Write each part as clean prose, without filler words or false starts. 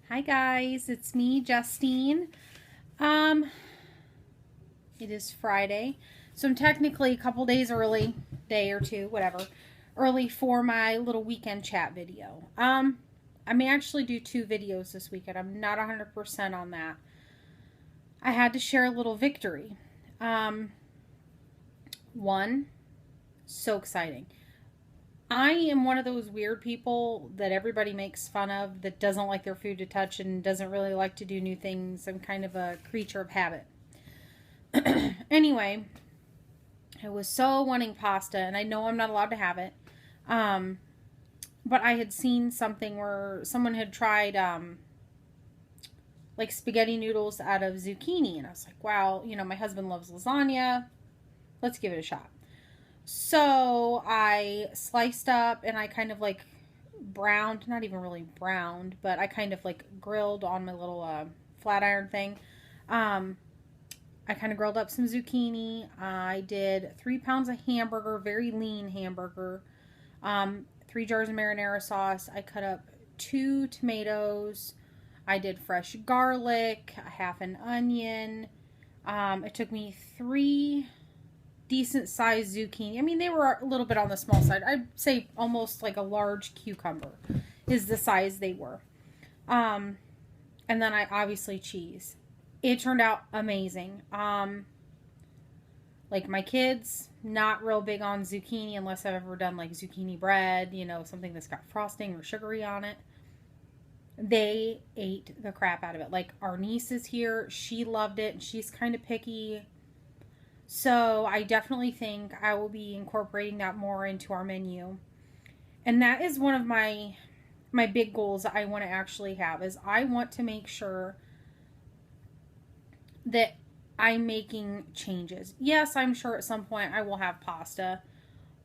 Hi guys, it's me, Justine. Um, it is Friday, so I'm technically a couple days early, day or two, whatever, early for my little weekend chat video. I may actually do two videos this weekend. I'm not 100% on that. I had to share a little victory. Um, one, so exciting. I am one of those weird people that everybody makes fun of that doesn't like their food to touch and doesn't really like to do new things. I'm kind of a creature of habit. Anyway, I was so wanting pasta, and I know I'm not allowed to have it. Um, but I had seen something where someone had tried like spaghetti noodles out of zucchini, and I was like, wow, my husband loves lasagna. Let's give it a shot. So I sliced up and I kind of like browned, not even really browned, but I kind of like grilled on my little flat iron thing. Um, I kind of grilled up some zucchini. I did 3 pounds of hamburger, very lean hamburger. 3 jars of marinara sauce. I cut up 2 tomatoes. I did fresh garlic, a half an onion. It took me 3 decent sized zucchini. I mean, they were a little bit on the small side. I'd say almost like a large cucumber is the size they were. Um, and then I obviously cheese. It turned out amazing. Like my kids, not real big on zucchini unless I've ever done like zucchini bread, something that's got frosting or sugary on it. They ate the crap out of it. Like our niece is here, she loved it, and she's kind of picky. So I definitely think I will be incorporating that more into our menu. And that is one of my big goals that I want to actually have is I want to make sure that I'm making changes. Yes, I'm sure at some point I will have pasta,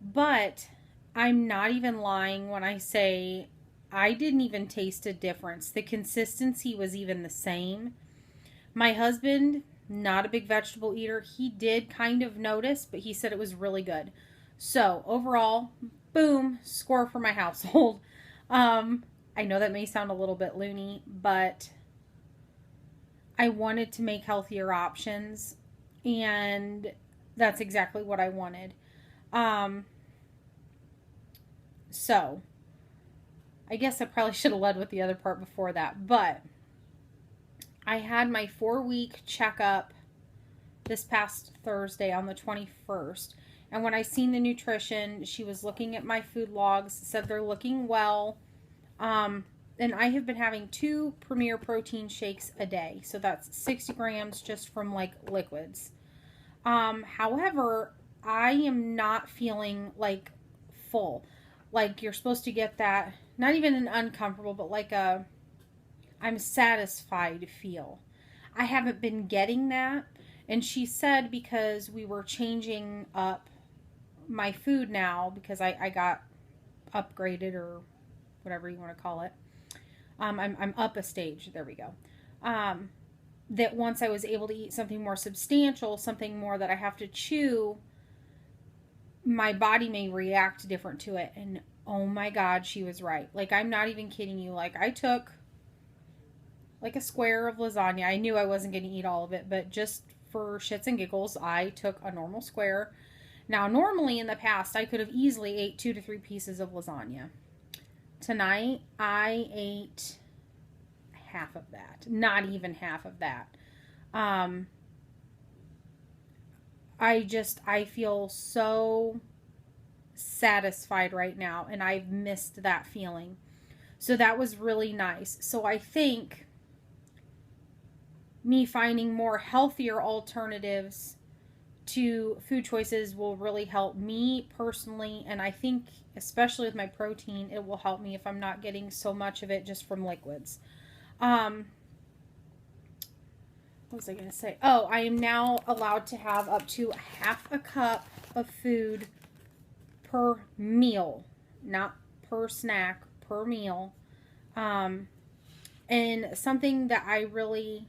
but I'm not even lying when I say I didn't even taste a difference. The consistency was even the same. My husband, not a big vegetable eater, he did kind of notice, but he said it was really good. So, overall, boom, score for my household. I know that may sound a little bit loony, but I wanted to make healthier options, and that's exactly what I wanted. Um, so, I guess I probably should have led with the other part before that, but I had my 4 week checkup this past Thursday on the 21st. And when I seen the nutrition, she was looking at my food logs, said they're looking well. And I have been having 2 Premier protein shakes a day. So that's 60 grams just from like liquids. However, I am not feeling like full. Like you're supposed to get that, not even an uncomfortable, but like a I'm satisfied feel. I haven't been getting that. And she said because we were changing up my food now because I got upgraded or whatever you want to call it. I'm up a stage. There we go. Um, that once I was able to eat something more substantial, something more that I have to chew, my body may react different to it. And oh my God, she was right. Like, I'm not even kidding you. Like, I took like a square of lasagna. I knew I wasn't going to eat all of it, but just for shits and giggles, I took a normal square. Now, normally in the past, I could have easily ate 2 to 3 pieces of lasagna. Tonight, I ate half of that. Not even half of that. Um, I feel so satisfied right now, and I've missed that feeling. So that was really nice. So I think me finding more healthier alternatives to food choices will really help me personally, and I think especially with my protein it will help me if I'm not getting so much of it just from liquids. um what was I going to say? Oh, I am now allowed to have up to half a cup of food per meal, not per snack, per meal. um and something that I really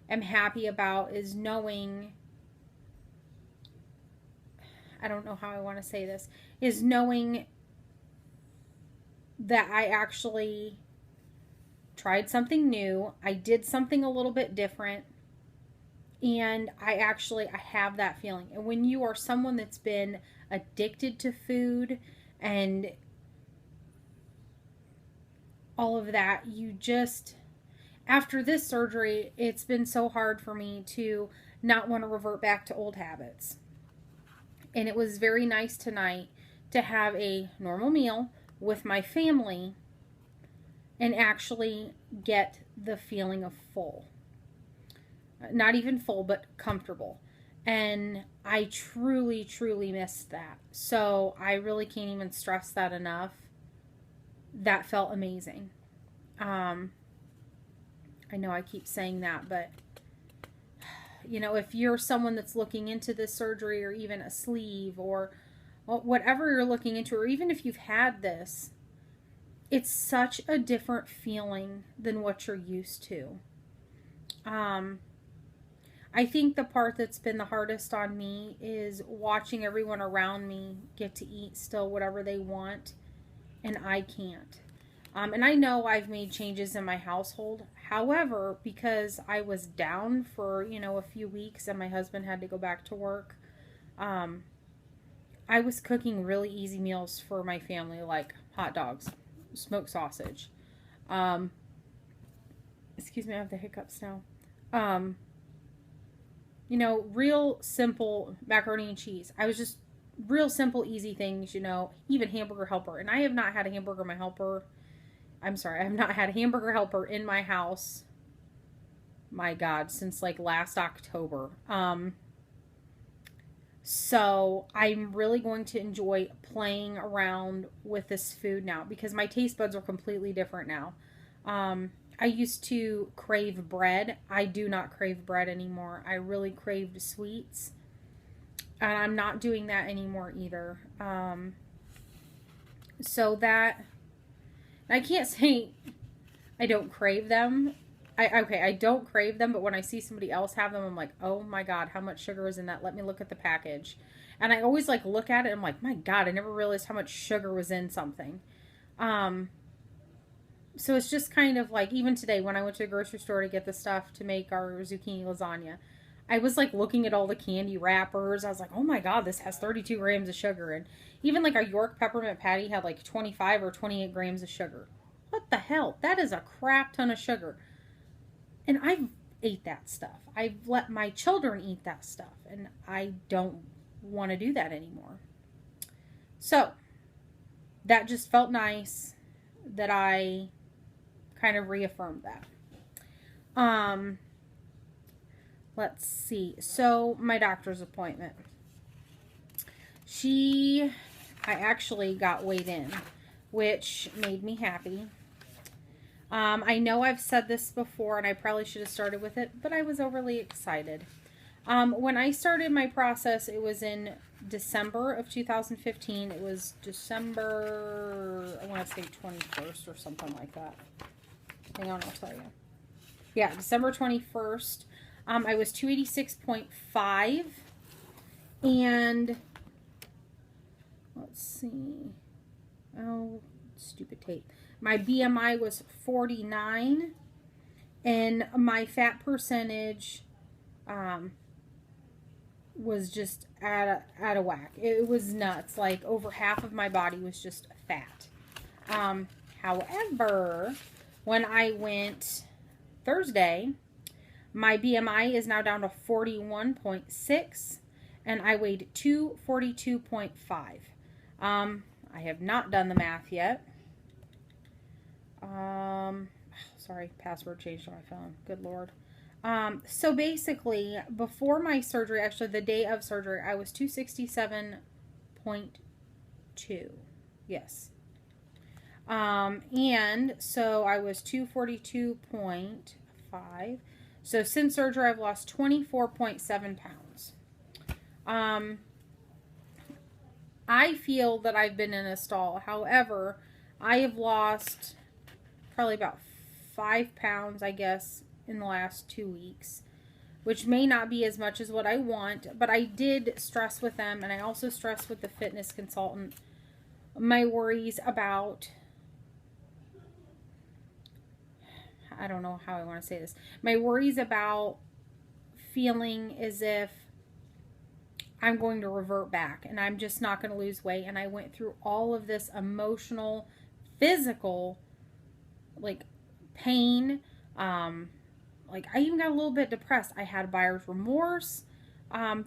am happy about is knowing, I don't know how I want to say this, is knowing that I actually tried something new. I did something a little bit different. And I have that feeling. And when you are someone that's been addicted to food and all of that, you just, after this surgery, it's been so hard for me to not want to revert back to old habits. And it was very nice tonight to have a normal meal with my family and actually get the feeling of full. Not even full, but comfortable. And I truly, truly missed that. So I really can't even stress that enough. That felt amazing. I know I keep saying that, but you know, if you're someone that's looking into this surgery or even a sleeve or whatever you're looking into, or even if you've had this, it's such a different feeling than what you're used to. I think the part that's been the hardest on me is watching everyone around me get to eat still whatever they want, and I can't. And I know I've made changes in my household. However, because I was down for, a few weeks and my husband had to go back to work, I was cooking really easy meals for my family, like hot dogs, smoked sausage. Excuse me, I have the hiccups now. Real simple macaroni and cheese. I was just real simple, easy things, even hamburger helper. And I have not had a hamburger helper. I have not had a hamburger helper in my house. My God, since like last October. So I'm really going to enjoy playing around with this food now because my taste buds are completely different now. I used to crave bread. I do not crave bread anymore. I really craved sweets. And I'm not doing that anymore either. So that, I can't say I don't crave them. I don't crave them, but when I see somebody else have them, I'm like, oh my God, how much sugar is in that? Let me look at the package. And I always look at it and I'm like, my God, I never realized how much sugar was in something. So it's just kind of like, even today when I went to the grocery store to get the stuff to make our zucchini lasagna, I was looking at all the candy wrappers. I was like, oh my God, this has 32 grams of sugar. And even our York peppermint patty had 25 or 28 grams of sugar. What the hell? That is a crap ton of sugar. And I've ate that stuff. I've let my children eat that stuff. And I don't want to do that anymore. So that just felt nice that I kind of reaffirmed that. Let's see. So my doctor's appointment. I actually got weighed in, which made me happy. I know I've said this before and I probably should have started with it, but I was overly excited. When I started my process, it was in December of 2015. It was December, I want to say 21st or something like that. Hang on, I'll tell you. Yeah, December 21st. I was 286.5. And let's see. Oh, stupid tape. My BMI was 49. And my fat percentage was just out of whack. It was nuts. Over half of my body was just fat. However, when I went Thursday, my BMI is now down to 41.6 and I weighed 242.5. I have not done the math yet. Sorry, password changed on my phone. Good Lord. So basically, before my surgery, actually the day of surgery, I was 267.2. Yes. And so I was 242.5. So since surgery, I've lost 24.7 pounds. I feel that I've been in a stall. However, I have lost probably about 5 pounds, I guess, in the last 2 weeks, which may not be as much as what I want, but I did stress with them, and I also stressed with the fitness consultant my worries about I don't know how I want to say this. My worries about feeling as if I'm going to revert back and I'm just not going to lose weight. And I went through all of this emotional, physical, like pain. Like I even got a little bit depressed. I had buyer's remorse.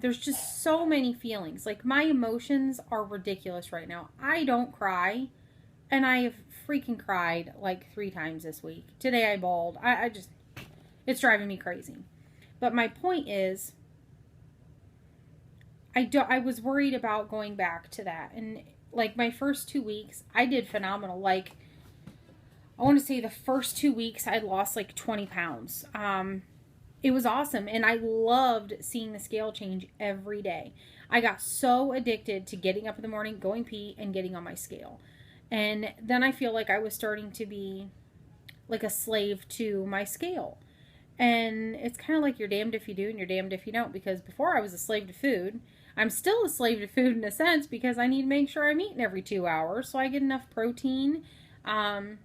There's just so many feelings. Like my emotions are ridiculous right now. I don't cry, and I have freaking cried like 3 times this week. Today I bawled. I just, it's driving me crazy. But my point is, I was worried about going back to that. And like my first 2 weeks, I did phenomenal. Like I want to say the first 2 weeks I lost like 20 pounds. It was awesome. And I loved seeing the scale change every day. I got so addicted to getting up in the morning, going pee, and getting on my scale. And then I feel like I was starting to be like a slave to my scale. And it's kind of like you're damned if you do and you're damned if you don't. Because before I was a slave to food, I'm still a slave to food in a sense because I need to make sure I'm eating every 2 hours so I get enough protein. And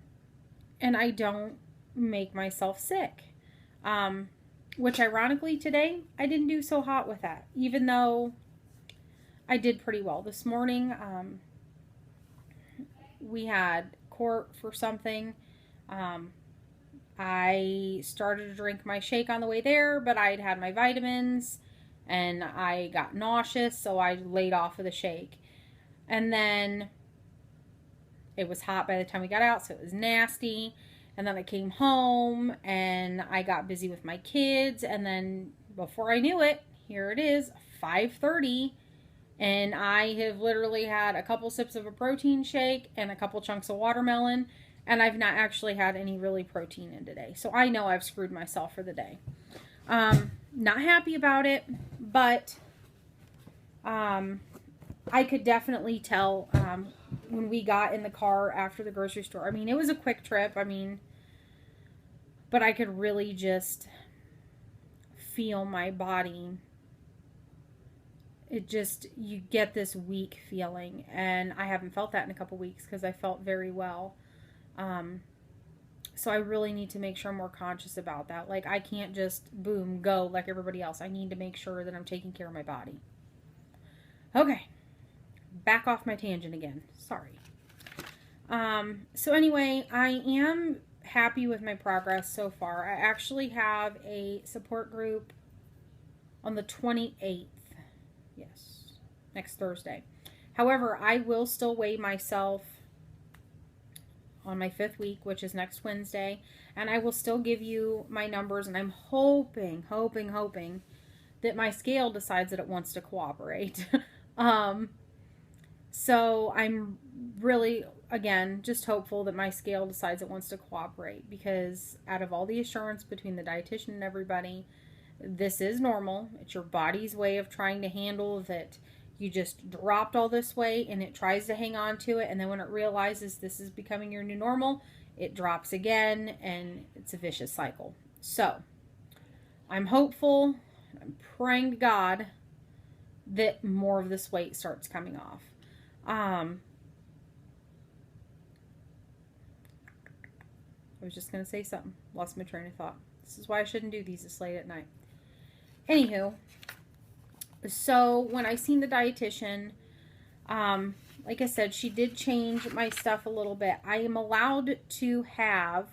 I don't make myself sick. Which ironically today, I didn't do so hot with that. Even though I did pretty well. This morning, we had court for something. I started to drink my shake on the way there, but I'd had my vitamins and I got nauseous, so I laid off of the shake. And then it was hot by the time we got out, so it was nasty. And then I came home and I got busy with my kids. And then before I knew it, here it is, 5:30. And I have literally had a couple sips of a protein shake and a couple chunks of watermelon. And I've not actually had any really protein in today. So I know I've screwed myself for the day. Not happy about it, but I could definitely tell when we got in the car after the grocery store. I mean, it was a quick trip. I mean, but I could really just feel my body. It just, you get this weak feeling. And I haven't felt that in a couple weeks because I felt very well. So I really need to make sure I'm more conscious about that. Like, I can't just, boom, go like everybody else. I need to make sure that I'm taking care of my body. Okay. Back off my tangent again. Sorry. So anyway, I am happy with my progress so far. I actually have a support group on the 28th. Yes. Next Thursday. However, I will still weigh myself on my 5th week, which is next Wednesday. And I will still give you my numbers. And I'm hoping that my scale decides that it wants to cooperate. So I'm really, again, just hopeful that my scale decides it wants to cooperate, because out of all the assurance between the dietitian and everybody, this is normal. It's your body's way of trying to handle that you just dropped all this weight and it tries to hang on to it. And then when it realizes this is becoming your new normal, it drops again and it's a vicious cycle. So I'm hopeful, I'm praying to God that more of this weight starts coming off. I was just going to say something. Lost my train of thought. This is why I shouldn't do these this late at night. Anywho, so when I seen the dietitian, like I said, she did change my stuff a little bit. I am allowed to have,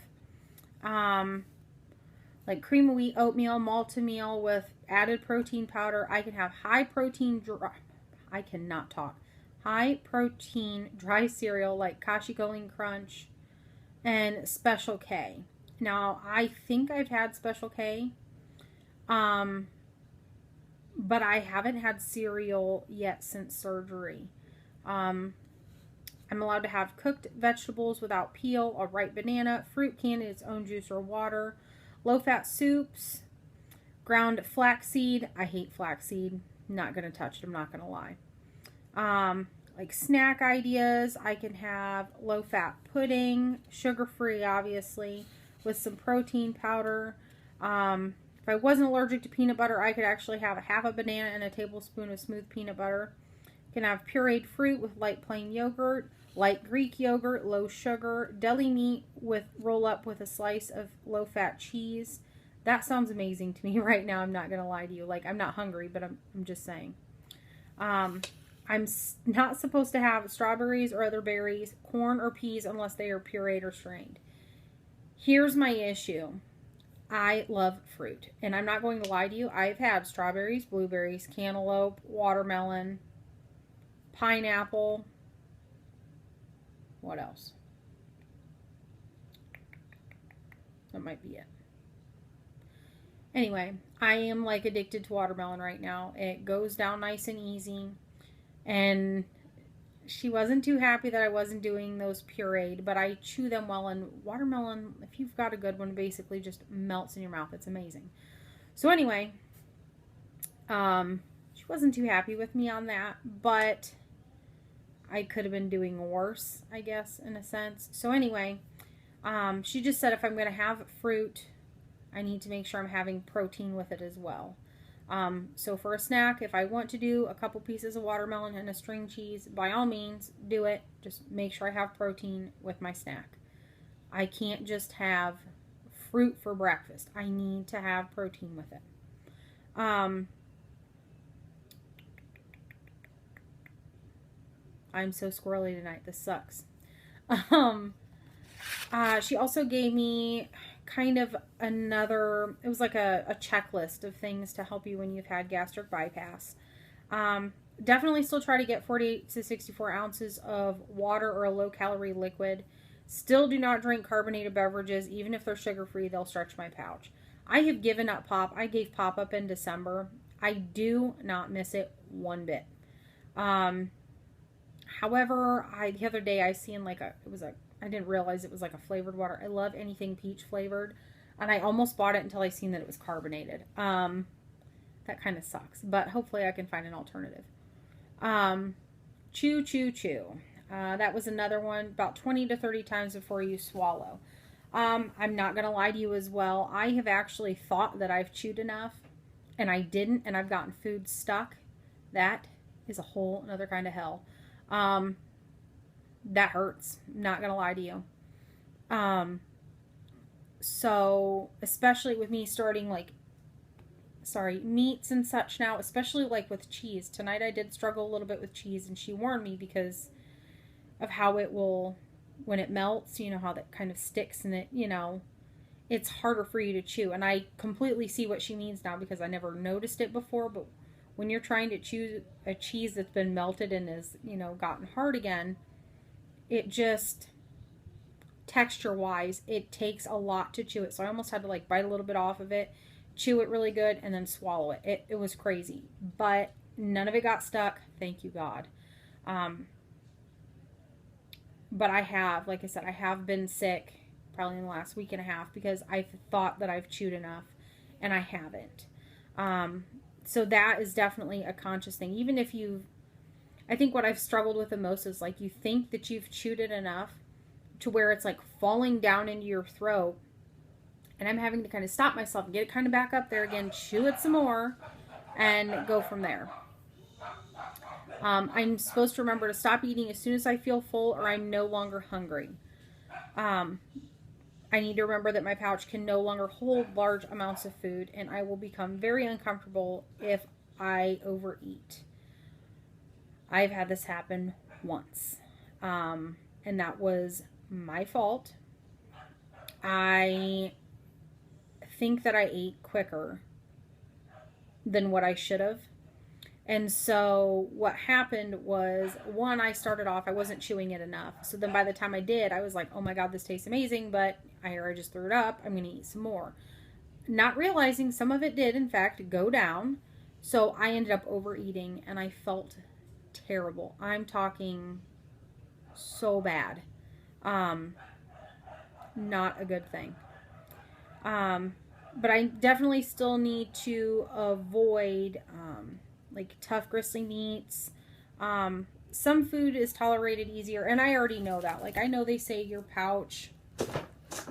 like cream of wheat oatmeal, malto-meal with added protein powder. I can have high protein, I cannot talk. High protein dry cereal like Kashi Golden Crunch and Special K. Now, I think I've had Special K, but I haven't had cereal yet since surgery. I'm allowed to have cooked vegetables without peel, a ripe banana, fruit can in its own juice or water, low-fat soups, ground flaxseed. I hate flaxseed. Not going to touch it. I'm not going to lie. Like snack ideas, I can have low-fat pudding, sugar-free, obviously, with some protein powder. If I wasn't allergic to peanut butter, I could actually have half a banana and a tablespoon of smooth peanut butter. Can have pureed fruit with light plain yogurt, Light Greek yogurt, low sugar, deli meat with roll up with a slice of low fat cheese. That sounds amazing to me right now. I'm not going to lie to you. Like, I'm not hungry, but I'm just saying. I'm not supposed to have strawberries or other berries, corn or peas unless they are pureed or strained. Here's my issue. I love fruit, and I'm not going to lie to you. I've had strawberries, blueberries, cantaloupe, watermelon, pineapple. What else? That might be it. Anyway, I am like addicted to watermelon right now. It goes down nice and easy. And she wasn't too happy that I wasn't doing those pureed, but I chew them well. And watermelon, if you've got a good one, basically just melts in your mouth. It's amazing. So anyway, she wasn't too happy with me on that, but I could have been doing worse, I guess, in a sense. So anyway, she just said if I'm going to have fruit, I need to make sure I'm having protein with it as well. So for a snack, if I want to do a couple pieces of watermelon and a string cheese, by all means, do it. Just make sure I have protein with my snack. I can't just have fruit for breakfast. I need to have protein with it. I'm so squirrely tonight. This sucks. She also gave me kind of another, it was like a checklist of things to help you when you've had gastric bypass. Definitely still try to get 48 to 64 ounces of water or a low-calorie liquid. Still do not drink carbonated beverages. Even if they're sugar-free, they'll stretch my pouch. I have given up pop. I gave pop up in December. I do not miss it one bit. However, the other day I seen like I didn't realize it was like a flavored water. I love anything peach flavored, and I almost bought it until I seen that it was carbonated. That kind of sucks, but hopefully I can find an alternative. Chew, chew, chew. That was another one, about 20 to 30 times before you swallow. I'm not going to lie to you as well. I have actually thought that I've chewed enough, and I didn't, and I've gotten food stuck. That is a whole another kind of hell. That hurts. Not gonna lie to you. So especially with me starting meats and such now, especially like with cheese. Tonight I did struggle a little bit with cheese, and she warned me because of how it will, when it melts, you know, how that kind of sticks in it, you know, it's harder for you to chew. And I completely see what she means now because I never noticed it before, but when you're trying to chew a cheese that's been melted and is, you know, gotten hard again, it just, texture-wise, it takes a lot to chew it. So I almost had to like bite a little bit off of it, chew it really good, and then swallow it. It was crazy. But none of it got stuck. Thank you, God. But I have, like I said, I have been sick probably in the last week and a half because I've thought that I've chewed enough, and I haven't. So that is definitely a conscious thing. Even if I think what I've struggled with the most is like you think that you've chewed it enough to where it's like falling down into your throat. And I'm having to kind of stop myself and get it kind of back up there again, chew it some more, and go from there. I'm supposed to remember to stop eating as soon as I feel full or I'm no longer hungry. I need to remember that my pouch can no longer hold large amounts of food, and I will become very uncomfortable if I overeat. I've had this happen once, and that was my fault. I think that I ate quicker than what I should have. And so what happened was, one, I started off, I wasn't chewing it enough. So then by the time I did, I was like, oh my God, this tastes amazing, but I just threw it up. I'm going to eat some more. Not realizing some of it did, in fact, go down. So I ended up overeating, and I felt terrible. I'm talking so bad. Not a good thing. But I definitely still need to avoid like tough gristly meats. Some food is tolerated easier, and I already know that. Like, I know they say your pouch,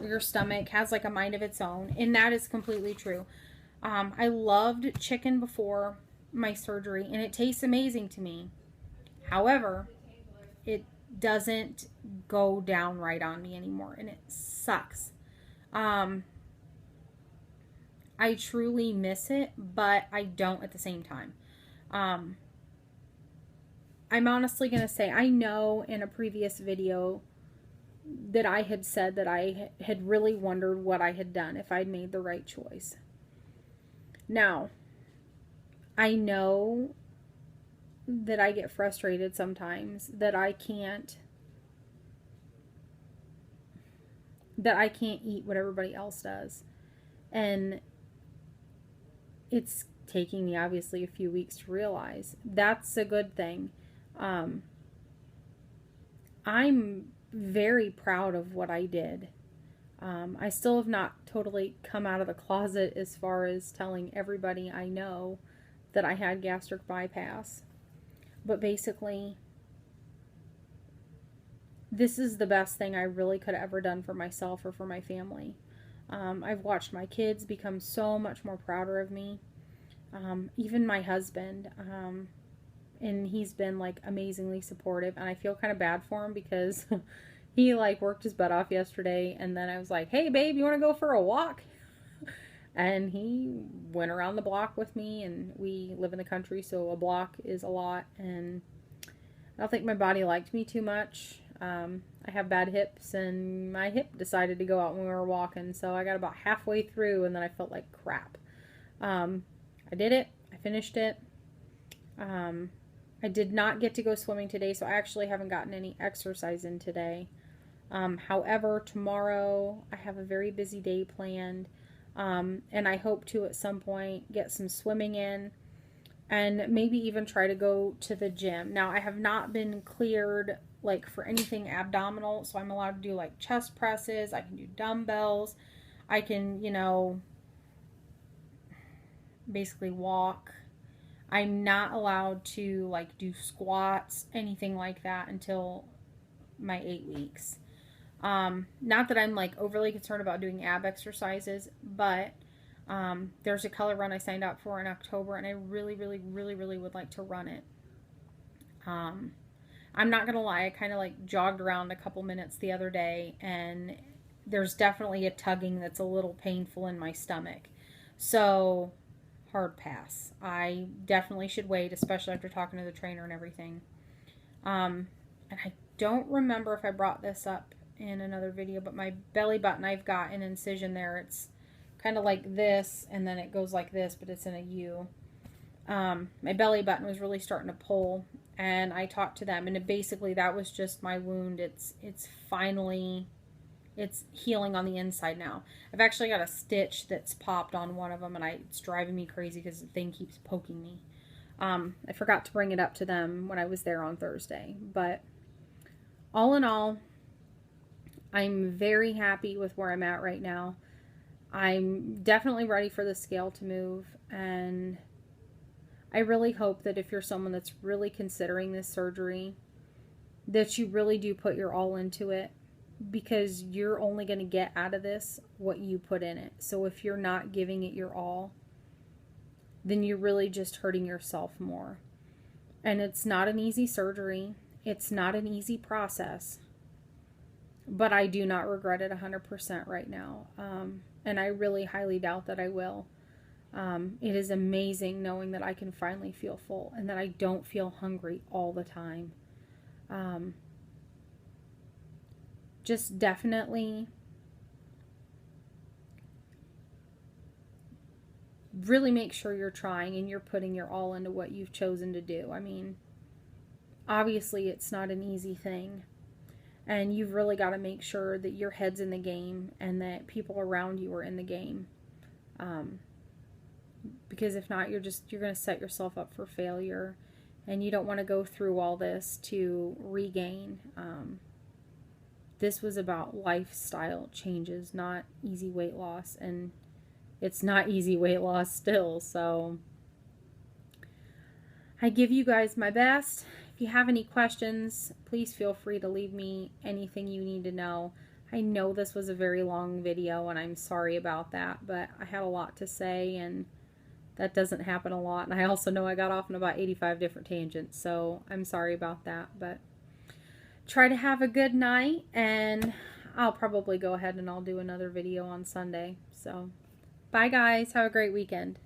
your stomach has like a mind of its own, and that is completely true. I loved chicken before my surgery, and it tastes amazing to me. However, it doesn't go down right on me anymore, and it sucks. I truly miss it, but I don't at the same time. I'm honestly going to say, I know in a previous video that I had said that I had really wondered what I had done, if I'd made the right choice. Now, I know that I get frustrated sometimes that I can't eat what everybody else does. And it's taking me obviously a few weeks to realize that's a good thing. I'm very proud of what I did. I still have not totally come out of the closet as far as telling everybody I know that I had gastric bypass. But basically, this is the best thing I really could have ever done for myself or for my family. I've watched my kids become so much more prouder of me. Even my husband, and he's been like amazingly supportive, and I feel kind of bad for him because he like worked his butt off yesterday, and then I was like, hey babe, you want to go for a walk? And he went around the block with me, and we live in the country, so a block is a lot, and I don't think my body liked me too much. I have bad hips, and my hip decided to go out when we were walking, so I got about halfway through, and then I felt like crap. I did it. I finished it. I did not get to go swimming today, so I actually haven't gotten any exercise in today. However, tomorrow I have a very busy day planned, and I hope to at some point get some swimming in and maybe even try to go to the gym. Now, I have not been cleared like for anything abdominal, so I'm allowed to do like chest presses, I can do dumbbells, I can, basically walk. I'm not allowed to like do squats, anything like that until my 8 weeks. Not that I'm like overly concerned about doing ab exercises, but there's a color run I signed up for in October, and I really, really, really, really would like to run it. I'm not gonna lie, I kind of like jogged around a couple minutes the other day, and there's definitely a tugging that's a little painful in my stomach. So, hard pass. I definitely should wait, especially after talking to the trainer and everything. And I don't remember if I brought this up in another video, but my belly button, I've got an incision there. It's kind of like this, and then it goes like this, but it's in a U. My belly button was really starting to pull, and I talked to them, and basically that was just my wound. It's finally, it's healing on the inside now. I've actually got a stitch that's popped on one of them, and it's driving me crazy because the thing keeps poking me. I forgot to bring it up to them when I was there on Thursday, but all in all, I'm very happy with where I'm at right now. I'm definitely ready for the scale to move, and I really hope that if you're someone that's really considering this surgery, that you really do put your all into it, because you're only going to get out of this what you put in it. So if you're not giving it your all, then you're really just hurting yourself more. And it's not an easy surgery. It's not an easy process. But I do not regret it 100% right now. And I really highly doubt that I will. It is amazing knowing that I can finally feel full and that I don't feel hungry all the time. Just definitely really make sure you're trying and you're putting your all into what you've chosen to do. I mean, obviously it's not an easy thing, and you've really got to make sure that your head's in the game and that people around you are in the game. Because if not, you're going to set yourself up for failure, and you don't want to go through all this to regain. This was about lifestyle changes, not easy weight loss, and it's not easy weight loss still. So I give you guys my best. If you have any questions, please feel free to leave me anything you need to know. I know this was a very long video, and I'm sorry about that, but I had a lot to say, and that doesn't happen a lot. And I also know I got off on about 85 different tangents, so I'm sorry about that. But try to have a good night, and I'll probably go ahead and I'll do another video on Sunday. So, bye guys. Have a great weekend.